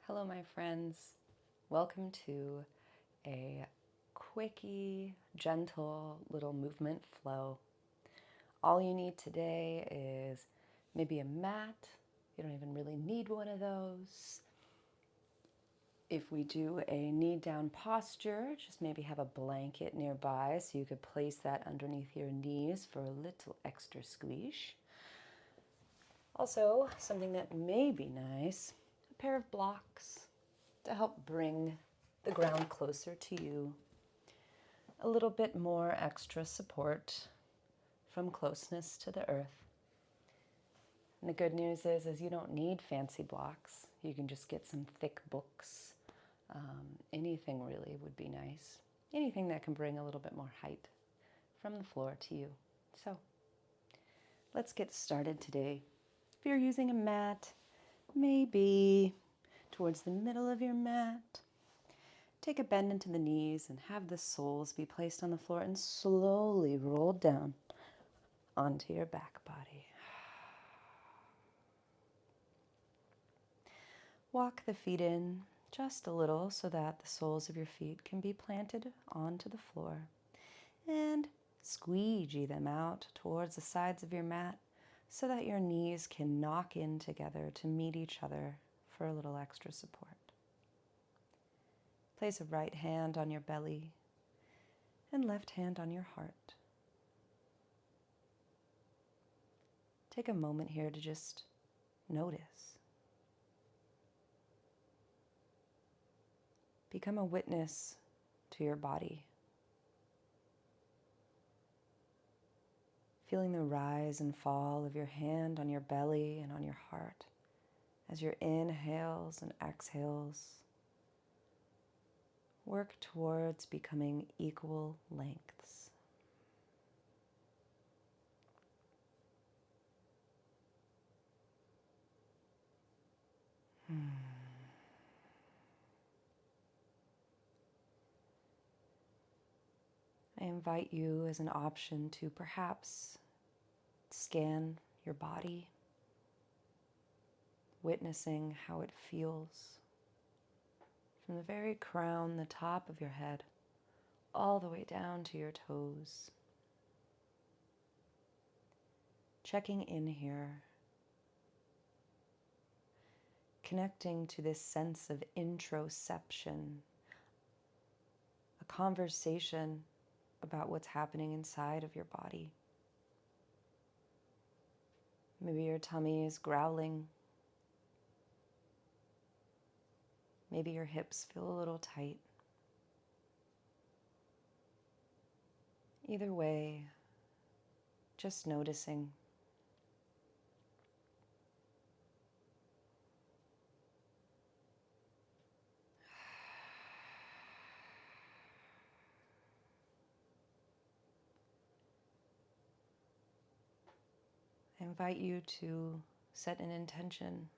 Hello, my friends. Welcome to a quickie, gentle little movement flow. All you need today is maybe a mat. You don't even really need one of those. If we do a knee down posture, just maybe have a blanket nearby so you could place that underneath your knees for a little extra squish. Also, something that may be nice, a pair of blocks to help bring the ground closer to you. A little bit more extra support from closeness to the earth. And the good news is you don't need fancy blocks. You can just get some thick books. Anything really would be nice. Anything that can bring a little bit more height from the floor to you. So let's get started today. If you're using a mat, maybe towards the middle of your mat, take a bend into the knees and have the soles be placed on the floor and slowly roll down onto your back body. Walk the feet in just a little so that the soles of your feet can be planted onto the floor. And squeegee them out towards the sides of your mat so that your knees can knock in together to meet each other for a little extra support. Place a right hand on your belly and left hand on your heart. Take a moment here to just notice. Become a witness to your body. Feeling the rise and fall of your hand on your belly and on your heart as your inhales and exhales work towards becoming equal lengths. I invite you as an option to perhaps scan your body, witnessing how it feels from the very crown, the top of your head, all the way down to your toes. Checking in here, connecting to this sense of introspection, a conversation about what's happening inside of your body. Maybe your tummy is growling. Maybe your hips feel a little tight. Either way, just noticing. I invite you to set an intention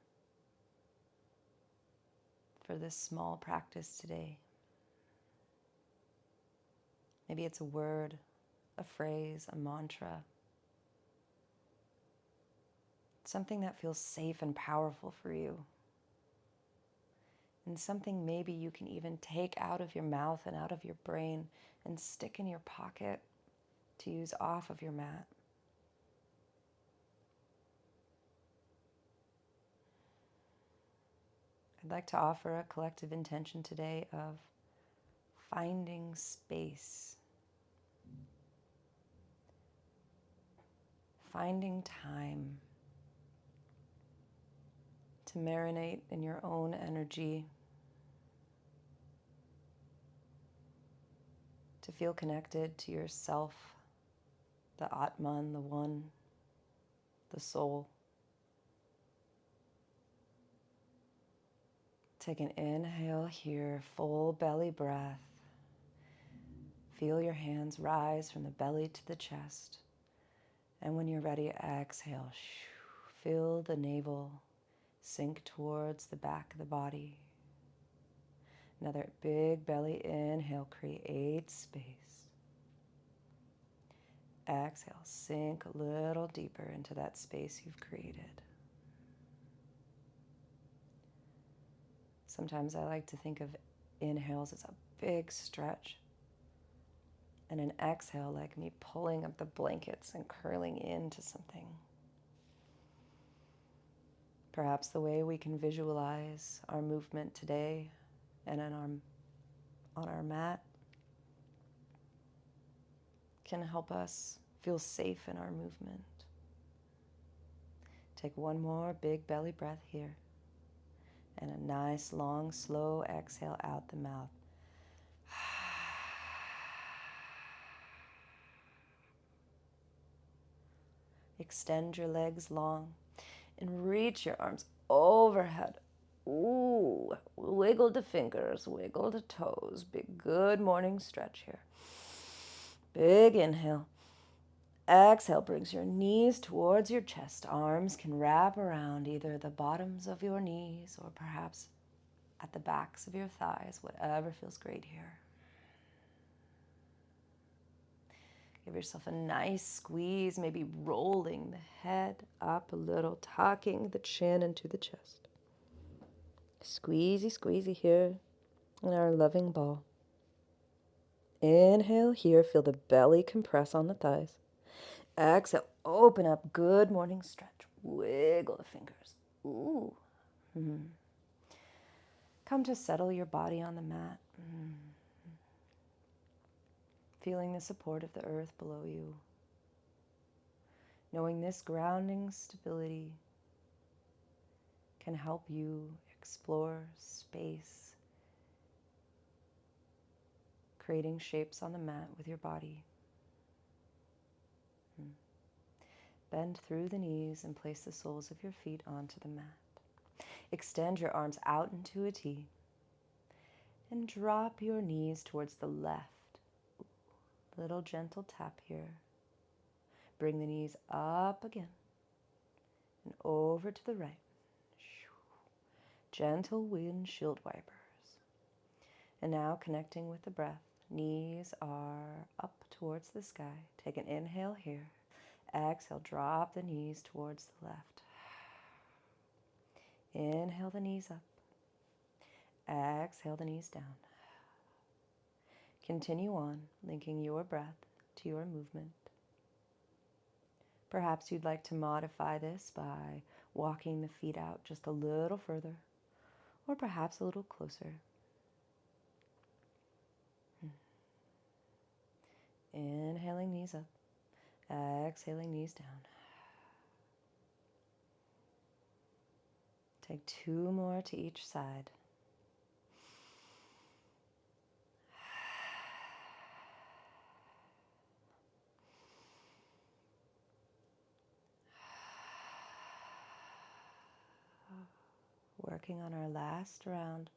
for this small practice today. Maybe it's a word, a phrase, a mantra. Something that feels safe and powerful for you. And something maybe you can even take out of your mouth and out of your brain and stick in your pocket to use off of your mat. I'd like to offer a collective intention today of finding space, finding time to marinate in your own energy, to feel connected to yourself, the Atman, the One, the soul. Take an inhale here, full belly breath. Feel your hands rise from the belly to the chest. And when you're ready, exhale. Feel the navel sink towards the back of the body. Another big belly inhale, create space. Exhale, sink a little deeper into that space you've created. Sometimes I like to think of inhales as a big stretch, and an exhale like me pulling up the blankets and curling into something. Perhaps the way we can visualize our movement today and on our mat can help us feel safe in our movement. Take one more big belly breath here, and a nice, long, slow exhale out the mouth. Extend your legs long and reach your arms overhead. Ooh, wiggle the fingers, wiggle the toes. Big good morning stretch here. Big inhale. Exhale brings your knees towards your chest. Arms can wrap around either the bottoms of your knees or perhaps at the backs of your thighs, whatever feels great here. Give yourself a nice squeeze, maybe rolling the head up a little, tucking the chin into the chest. Squeezy, squeezy here in our loving ball. Inhale here, feel the belly compress on the thighs. Exhale, open up, good morning stretch. Wiggle the fingers. Ooh. Come to settle your body on the mat. Feeling the support of the earth below you. Knowing this grounding stability can help you explore space, creating shapes on the mat with your body. Bend through the knees and place the soles of your feet onto the mat. Extend your arms out into a T and drop your knees towards the left. Little gentle tap here. Bring the knees up again and over to the right. Gentle windshield wipers. And now connecting with the breath. Knees are up towards the sky. Take an inhale here. Exhale, drop the knees towards the left. Inhale the knees up. Exhale the knees down. Continue on, linking your breath to your movement. Perhaps you'd like to modify this by walking the feet out just a little further, or perhaps a little closer. Inhaling, knees up. Exhaling, knees down. Take two more to each side. Working on our last round.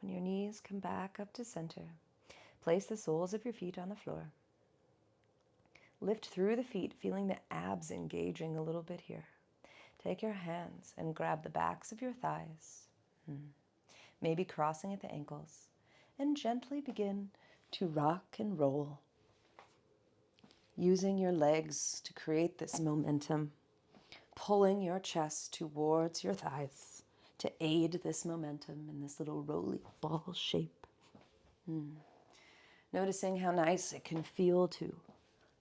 When your knees come back up to center, place the soles of your feet on the floor. Lift through the feet, feeling the abs engaging a little bit here. Take your hands and grab the backs of your thighs, maybe crossing at the ankles, and gently begin to rock and roll, using your legs to create this momentum, pulling your chest towards your thighs to aid this momentum in this little roly ball shape. Noticing how nice it can feel to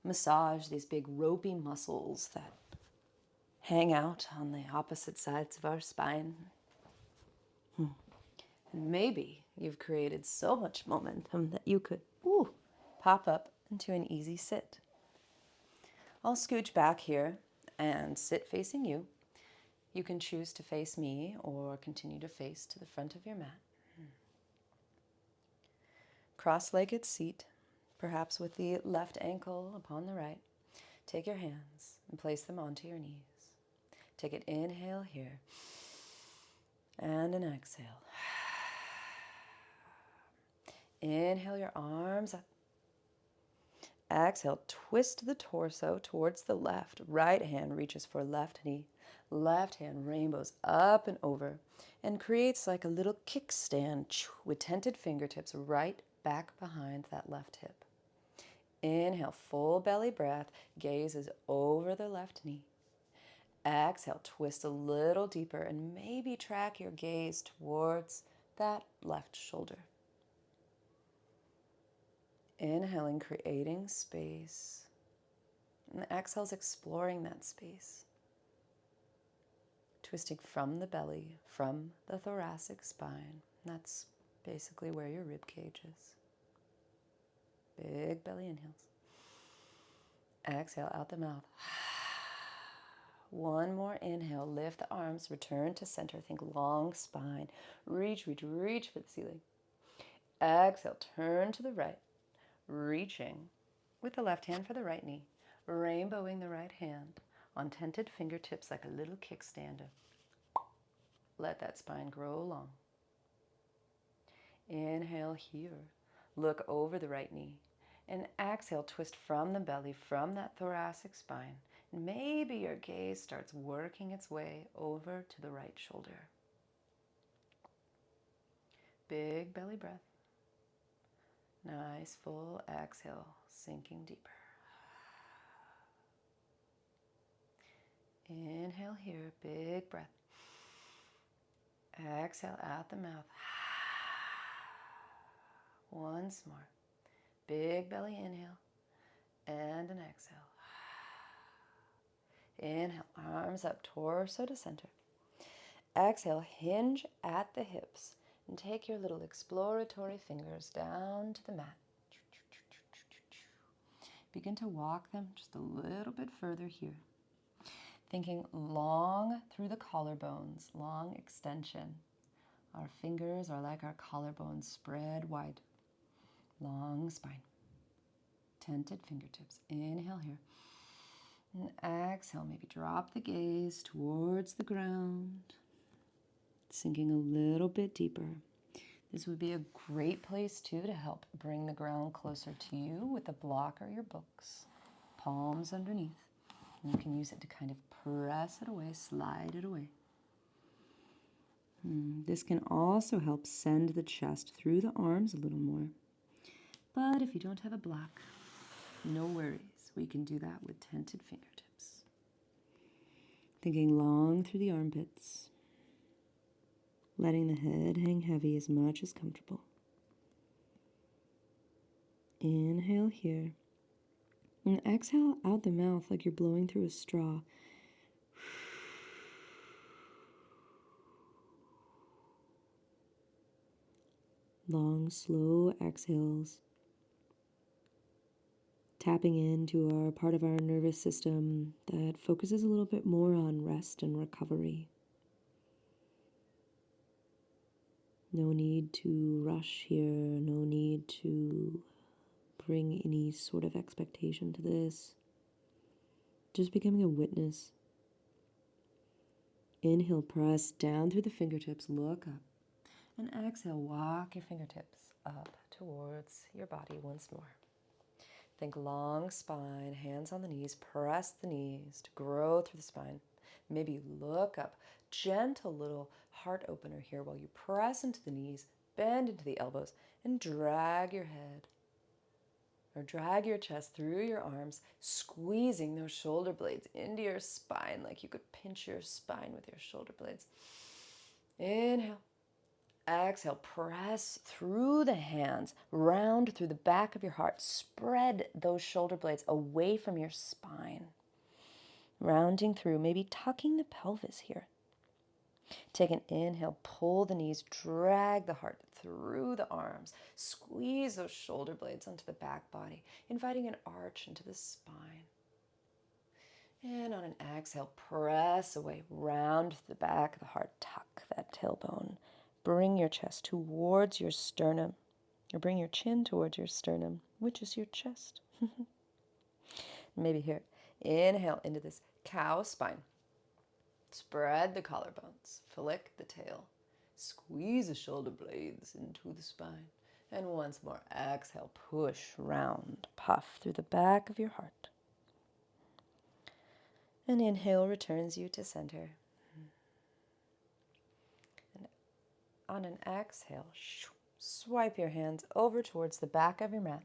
massage these big ropey muscles that hang out on the opposite sides of our spine. And maybe you've created so much momentum that you could pop up into an easy sit. I'll scooch back here and sit facing you. You can choose to face me or continue to face to the front of your mat. Cross-legged seat, perhaps with the left ankle upon the right. Take your hands and place them onto your knees. Take an inhale here and an exhale. Inhale your arms up. Exhale, twist the torso towards the left. Right hand reaches for left knee. Left hand rainbows up and over and creates like a little kickstand with tented fingertips right back behind that left hip. Inhale, full belly breath. Gaze is over the left knee. Exhale, twist a little deeper and maybe track your gaze towards that left shoulder. Inhaling, creating space. And the exhale's exploring that space. Twisting from the belly, from the thoracic spine. That's basically where your rib cage is. Big belly inhales. Exhale out the mouth. One more inhale. Lift the arms. Return to center. Think long spine. Reach, reach, reach for the ceiling. Exhale. Turn to the right. Reaching with the left hand for the right knee. Rainbowing the right hand on tented fingertips like a little kickstand. Let that spine grow long. Inhale here. Look over the right knee. And exhale, twist from the belly, from that thoracic spine. Maybe your gaze starts working its way over to the right shoulder. Big belly breath. Nice full exhale, sinking deeper. Inhale here, big breath. Exhale out the mouth. Once more. Big belly inhale and an exhale. Inhale, arms up, torso to center. Exhale, hinge at the hips and take your little exploratory fingers down to the mat. Begin to walk them just a little bit further here. Thinking long through the collarbones, long extension. Our fingers are like our collarbones spread wide. Long spine. Tented fingertips. Inhale here. And exhale, maybe drop the gaze towards the ground. Sinking a little bit deeper. This would be a great place too to help bring the ground closer to you with a block or your books. Palms underneath. And you can use it to kind of press it away, slide it away. This can also help send the chest through the arms a little more. But if you don't have a block, no worries. We can do that with tented fingertips. Thinking long through the armpits. Letting the head hang heavy as much as comfortable. Inhale here. And exhale out the mouth like you're blowing through a straw. Long, slow exhales. Tapping into our part of our nervous system that focuses a little bit more on rest and recovery. No need to rush here, no need to bring any sort of expectation to this. Just becoming a witness. Inhale, press down through the fingertips, look up. And exhale, walk your fingertips up towards your body once more. Think long spine, hands on the knees, press the knees to grow through the spine. Maybe look up, gentle little heart opener here while you press into the knees, bend into the elbows, and drag your head or drag your chest through your arms, squeezing those shoulder blades into your spine like you could pinch your spine with your shoulder blades. Inhale. Exhale, press through the hands, round through the back of your heart. Spread those shoulder blades away from your spine. Rounding through, maybe tucking the pelvis here. Take an inhale, pull the knees, drag the heart through the arms. Squeeze those shoulder blades onto the back body, inviting an arch into the spine. And on an exhale, press away, round the back of the heart, tuck that tailbone. Bring your chest towards your sternum, or bring your chin towards your sternum, which is your chest. Maybe here. Inhale into this cow spine. Spread the collarbones, flick the tail, squeeze the shoulder blades into the spine. And once more, exhale, push, round, puff through the back of your heart. And inhale returns you to center. On an exhale, swipe your hands over towards the back of your mat.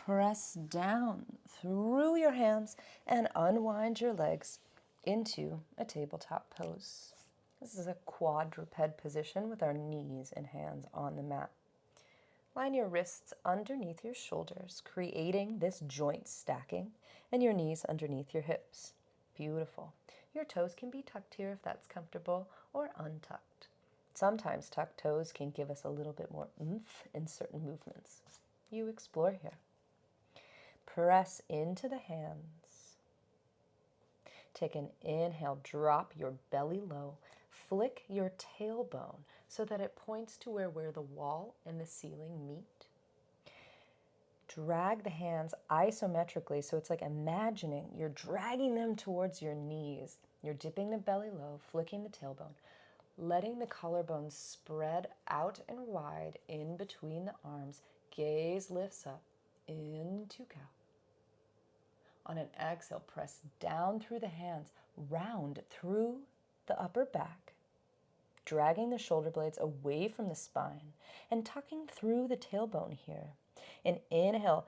Press down through your hands and unwind your legs into a tabletop pose. This is a quadruped position with our knees and hands on the mat. Line your wrists underneath your shoulders, creating this joint stacking, and your knees underneath your hips. Beautiful. Your toes can be tucked here if that's comfortable, or untucked. Sometimes tucked toes can give us a little bit more oomph in certain movements. You explore here. Press into the hands. Take an inhale, drop your belly low. Flick your tailbone so that it points to where the wall and the ceiling meet. Drag the hands isometrically, so it's like imagining you're dragging them towards your knees. You're dipping the belly low, flicking the tailbone, letting the collarbones spread out and wide in between the arms. Gaze lifts up into cow. On an exhale, press down through the hands, round through the upper back, dragging the shoulder blades away from the spine and tucking through the tailbone here. And inhale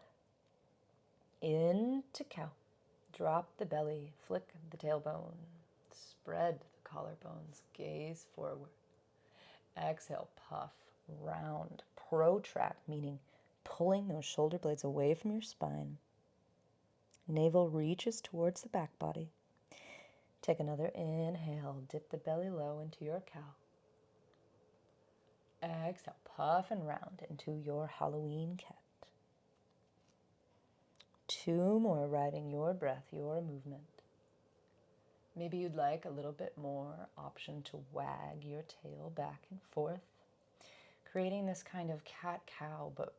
into cow. Drop the belly, flick the tailbone, spread the collarbones, gaze forward. Exhale, puff, round, protract, meaning pulling those shoulder blades away from your spine. Navel reaches towards the back body. Take another inhale, dip the belly low into your cow. Exhale, puff and round into your Halloween cat. 2 more, riding your breath, your movement. Maybe you'd like a little bit more option to wag your tail back and forth, creating this kind of cat-cow, but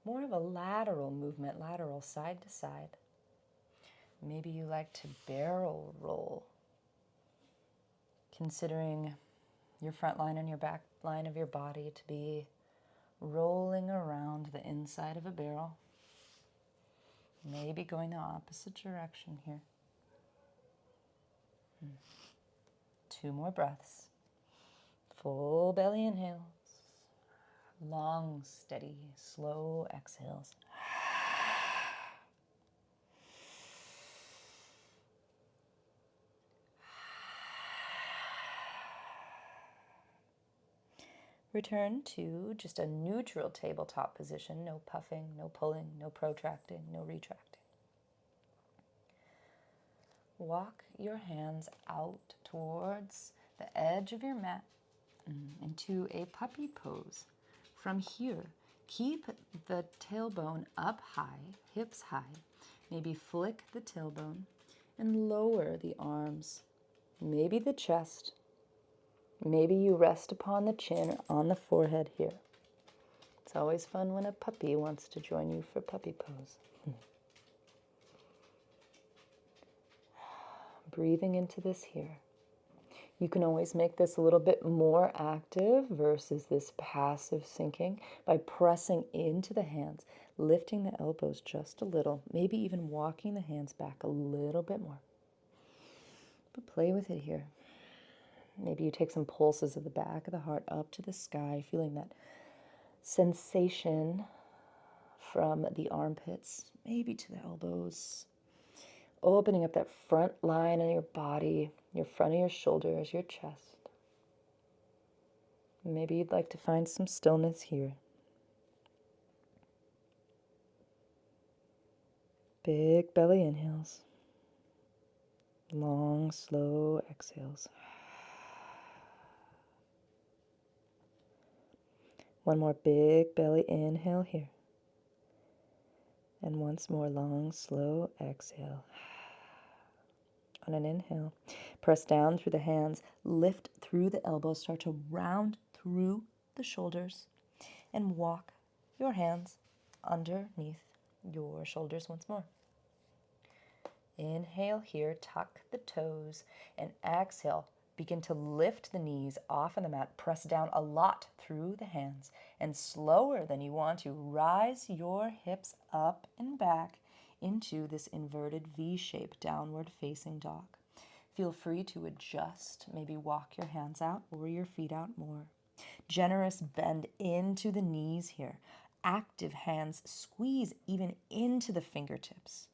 more of a lateral movement, lateral side to side. Maybe you like to barrel roll, considering your front line and your back line of your body to be rolling around the inside of a barrel. Maybe going the opposite direction here. 2 more breaths. Full belly inhales. Long, steady, slow exhales. Return to just a neutral tabletop position. No puffing, no pulling, no protracting, no retracting. Walk your hands out towards the edge of your mat into a puppy pose. From here, keep the tailbone up high, hips high. Maybe flick the tailbone and lower the arms, maybe the chest. Maybe you rest upon the chin or on the forehead here. It's always fun when a puppy wants to join you for puppy pose. Breathing into this here. You can always make this a little bit more active versus this passive sinking by pressing into the hands, lifting the elbows just a little, maybe even walking the hands back a little bit more. But play with it here. Maybe you take some pulses of the back of the heart up to the sky, feeling that sensation from the armpits, maybe to the elbows. Opening up that front line of your body, your front of your shoulders, your chest. Maybe you'd like to find some stillness here. Big belly inhales. Long, slow exhales. One more big belly inhale here. And once more long, slow exhale. On an inhale, press down through the hands, lift through the elbows, start to round through the shoulders, and walk your hands underneath your shoulders once more. Inhale here, tuck the toes, and exhale. Begin to lift the knees off of the mat. Press down a lot through the hands. And slower than you want to, rise your hips up and back into this inverted V shape, downward facing dog. Feel free to adjust. Maybe walk your hands out or your feet out more. Generous bend into the knees here. active hands squeeze even into the fingertips.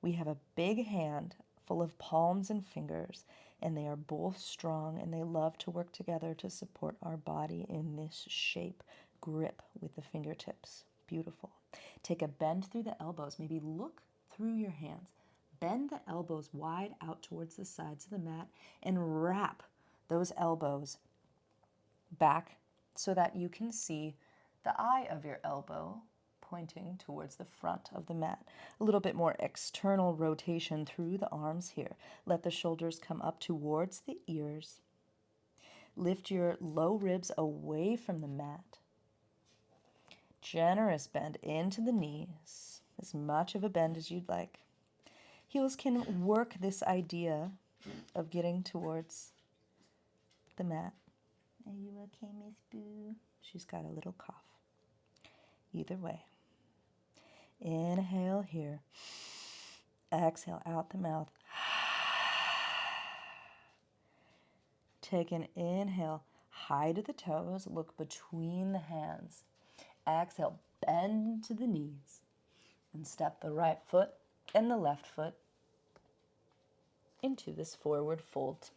We have a big hand full of palms and fingers, and they are both strong, and they love to work together to support our body in this shape. Grip with the fingertips. Beautiful. Take a bend through the elbows. Maybe look through your hands. Bend the elbows wide out towards the sides of the mat and wrap those elbows back so that you can see the eye of your elbow pointing towards the front of the mat. A little bit more external rotation through the arms here. Let the shoulders come up towards the ears. Lift your low ribs away from the mat. Generous bend into the knees, as much of a bend as you'd like. Heels can work this idea of getting towards the mat. Are you okay, Miss Boo? She's got a little cough. Either way. Inhale here. Exhale out the mouth. Take an inhale, high to the toes, look between the hands. Exhale, bend to the knees, and step the right foot and the left foot into this forward fold.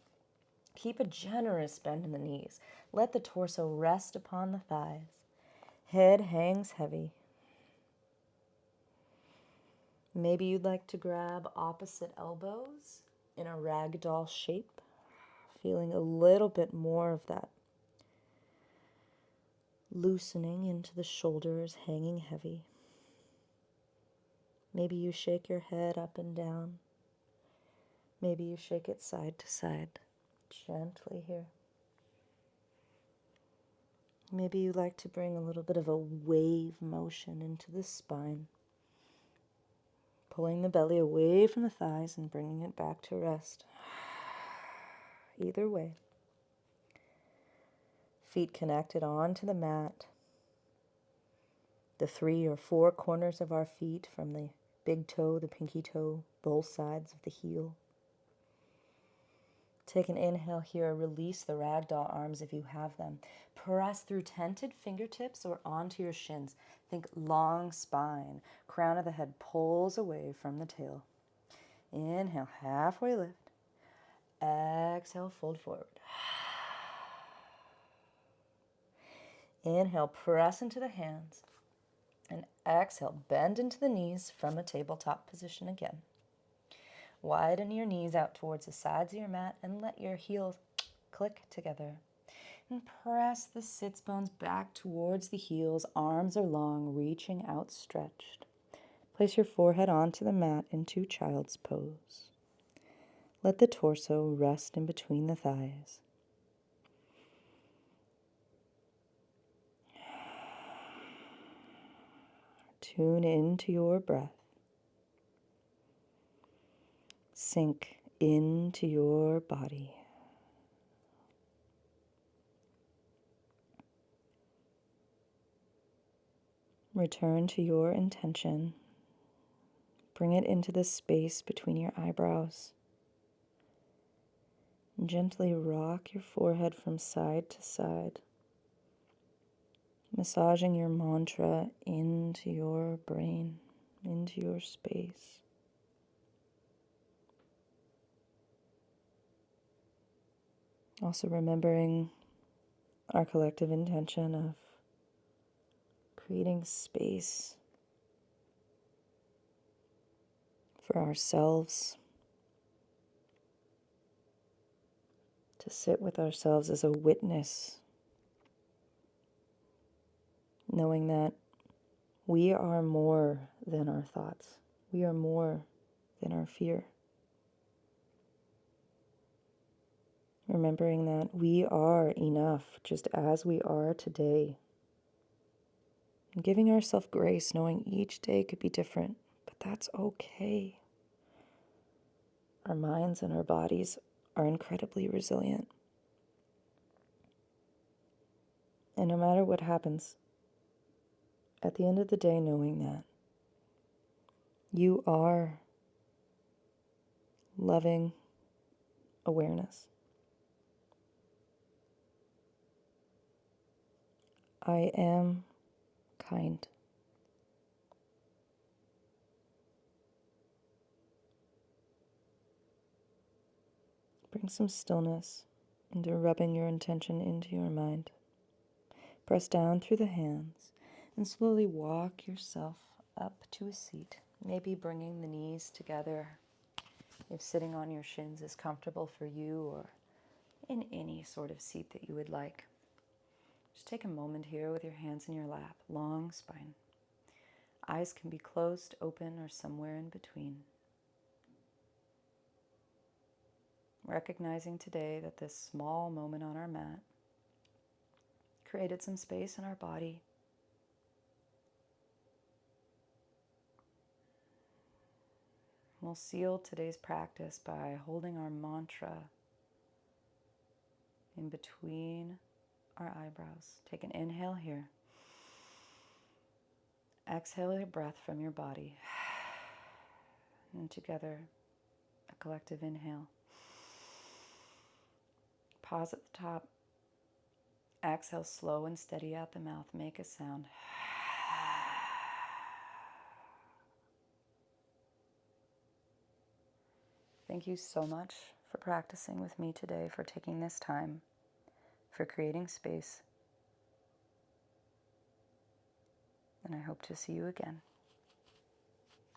Keep a generous bend in the knees. Let the torso rest upon the thighs. Head hangs heavy. Maybe you'd like to grab opposite elbows in a ragdoll shape, feeling a little bit more of that loosening into the shoulders, hanging heavy. Maybe you shake your head up and down. Maybe you shake it side to side, gently here. Maybe you like to bring a little bit of a wave motion into the spine, pulling the belly away from the thighs and bringing it back to rest. Either way. Feet connected onto the mat. The 3 or 4 corners of our feet from the big toe, the pinky toe, both sides of the heel. Take an inhale here. Release the ragdoll arms if you have them. Press through tented fingertips or onto your shins. Think long spine. Crown of the head pulls away from the tail. Inhale, halfway lift. Exhale, fold forward. Inhale, press into the hands. And exhale, bend into the knees from a tabletop position again. Widen your knees out towards the sides of your mat and let your heels click together. And press the sits bones back towards the heels. Arms are long, reaching outstretched. Place your forehead onto the mat into child's pose. Let the torso rest in between the thighs. Tune into your breath. Sink into your body. Return to your intention. Bring it into the space between your eyebrows. Gently rock your forehead from side to side, massaging your mantra into your brain, into your space. Also remembering our collective intention of creating space for ourselves, to sit with ourselves as a witness, knowing that we are more than our thoughts. We are more than our fear. Remembering that we are enough just as we are today. And giving ourselves grace, knowing each day could be different, but that's okay. Our minds and our bodies are incredibly resilient. And no matter what happens, at the end of the day, knowing that you are loving awareness. I am kind. Bring some stillness into rubbing your intention into your mind. Press down through the hands and slowly walk yourself up to a seat, maybe bringing the knees together if sitting on your shins is comfortable for you, or in any sort of seat that you would like. Just take a moment here with your hands in your lap, long spine. Eyes can be closed, open, or somewhere in between. Recognizing today that this small moment on our mat created some space in our body. We'll seal today's practice by holding our mantra in between our eyebrows. Take an inhale here. Exhale your breath from your body. And together, a collective inhale. Pause at the top. Exhale slow and steady out the mouth. Make a sound. Thank you so much for practicing with me today, for taking this time, for creating space. And I hope to see you again.